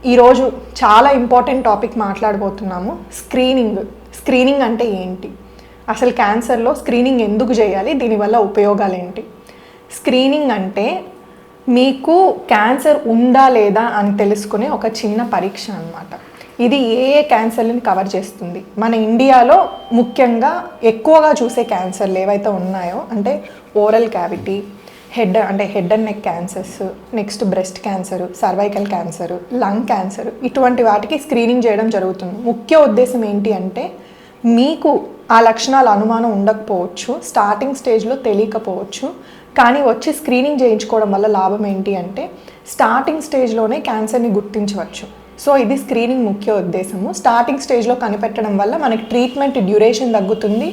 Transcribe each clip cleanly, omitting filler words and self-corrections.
ఈరోజు చాలా important topic మాట్లాడబోతున్నాము. స్క్రీనింగ్ అంటే ఏంటి, అసలు క్యాన్సర్లో స్క్రీనింగ్ ఎందుకు చేయాలి, దీనివల్ల ఉపయోగాలు ఏంటి? స్క్రీనింగ్ అంటే మీకు క్యాన్సర్ ఉందా లేదా అని తెలుసుకునే ఒక చిన్న పరీక్ష అన్నమాట. ఇది ఏ క్యాన్సర్ని కవర్ చేస్తుంది. మన ఇండియాలో ముఖ్యంగా ఎక్కువగా చూసే క్యాన్సర్లు ఏవైతే ఉన్నాయో అంటే oral cavity, head and neck cancers, next breast cancer, cervical cancer, lung cancer, ఇటువంటి వాటికి స్క్రీనింగ్ చేయడం జరుగుతుంది. ముఖ్య ఉద్దేశం ఏంటి అంటే మీకు ఆ లక్షణాలు అనుమానం ఉండకపోవచ్చు, స్టార్టింగ్ స్టేజ్లో తెలియకపోవచ్చు, కానీ వచ్చి స్క్రీనింగ్ చేయించుకోవడం వల్ల లాభం ఏంటి అంటే స్టార్టింగ్ స్టేజ్లోనే క్యాన్సర్ని గుర్తించవచ్చు. సో ఇది స్క్రీనింగ్ ముఖ్య ఉద్దేశము. స్టార్టింగ్ స్టేజ్లో కనిపెట్టడం వల్ల మనకి ట్రీట్మెంట్ డ్యూరేషన్ తగ్గుతుంది,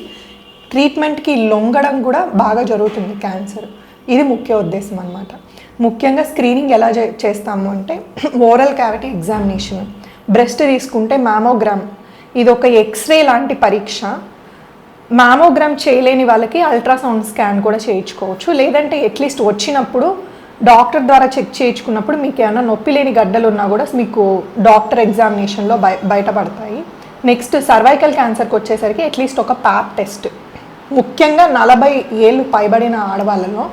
ట్రీట్మెంట్కి లొంగడం కూడా బాగా జరుగుతుంది క్యాన్సర్. ఇది ముఖ్య ఉద్దేశం అన్నమాట. ముఖ్యంగా స్క్రీనింగ్ ఎలా చేస్తాము అంటే ఓరల్ క్యావిటీ ఎగ్జామినేషన్, బ్రెస్ట్ తీసుకుంటే మ్యామోగ్రామ్, ఇది ఒక ఎక్స్రే లాంటి పరీక్ష. మ్యామోగ్రామ్ చేయలేని వాళ్ళకి అల్ట్రాసౌండ్ స్కాన్ కూడా చేయించుకోవచ్చు, లేదంటే అట్లీస్ట్ వచ్చినప్పుడు డాక్టర్ ద్వారా చెక్ చేయించుకున్నప్పుడు మీకు ఏమైనా నొప్పి లేని గడ్డలు ఉన్నా కూడా మీకు డాక్టర్ ఎగ్జామినేషన్లో బయటపడతాయి. నెక్స్ట్ సర్వైకల్ క్యాన్సర్కి వచ్చేసరికి అట్లీస్ట్ ఒక ప్యాప్ టెస్ట్. ముఖ్యంగా 40 ఏళ్ళు పైబడిన ఆడవాళ్ళలో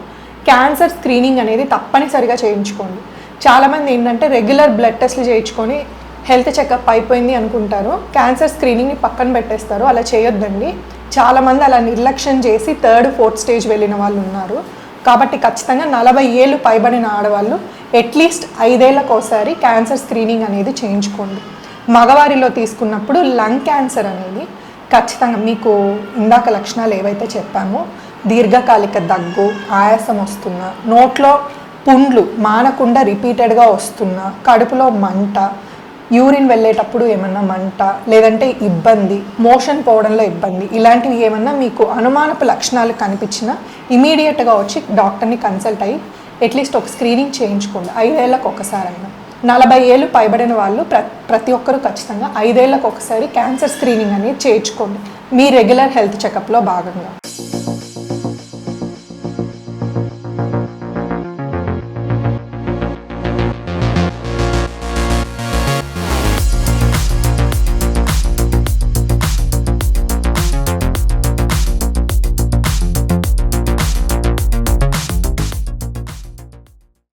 క్యాన్సర్ స్క్రీనింగ్ అనేది తప్పనిసరిగా చేయించుకోండి. చాలామంది ఏంటంటే రెగ్యులర్ బ్లడ్ టెస్ట్లు చేయించుకొని హెల్త్ చెకప్ అయిపోయింది అనుకుంటారు, క్యాన్సర్ స్క్రీనింగ్ని పక్కన పెట్టేస్తారు. అలా చేయొద్దండి. చాలామంది అలా నిర్లక్ష్యం చేసి 3rd, 4th స్టేజ్ వెళ్ళిన వాళ్ళు ఉన్నారు. కాబట్టి ఖచ్చితంగా 40 ఏళ్ళు పైబడిన ఆడవాళ్ళు అట్లీస్ట్ 5 ఏళ్ళకు ఒకసారి క్యాన్సర్ స్క్రీనింగ్ అనేది చేయించుకోండి. మగవారిలో తీసుకున్నప్పుడు లంగ్ క్యాన్సర్ అనేది ఖచ్చితంగా మీకు ఇందాక లక్షణాలు ఏవైతే చెప్పామో దీర్ఘకాలిక దగ్గు, ఆయాసం వస్తున్నా, నోట్లో పుండ్లు మానకుండా రిపీటెడ్గా వస్తున్నా, కడుపులో మంట, యూరిన్ వెళ్ళేటప్పుడు ఏమన్నా మంట, లేదంటే ఇబ్బంది, మోషన్ పోవడంలో ఇబ్బంది, ఇలాంటివి ఏమన్నా మీకు అనుమానపు లక్షణాలు కనిపించినా ఇమీడియట్గా వచ్చి డాక్టర్ని కన్సల్ట్ అయ్యి అట్లీస్ట్ ఒక స్క్రీనింగ్ చేయించుకోండి. 5 ఏళ్ళకు ఒకసారైనా. 40 ఏళ్ళు పైబడిన వాళ్ళు ప్రతి ఒక్కరూ ఖచ్చితంగా 5 ఏళ్ళకు ఒకసారి క్యాన్సర్ స్క్రీనింగ్ అనేది చేయించుకోండి మీ రెగ్యులర్ హెల్త్ చెకప్లో భాగంగా.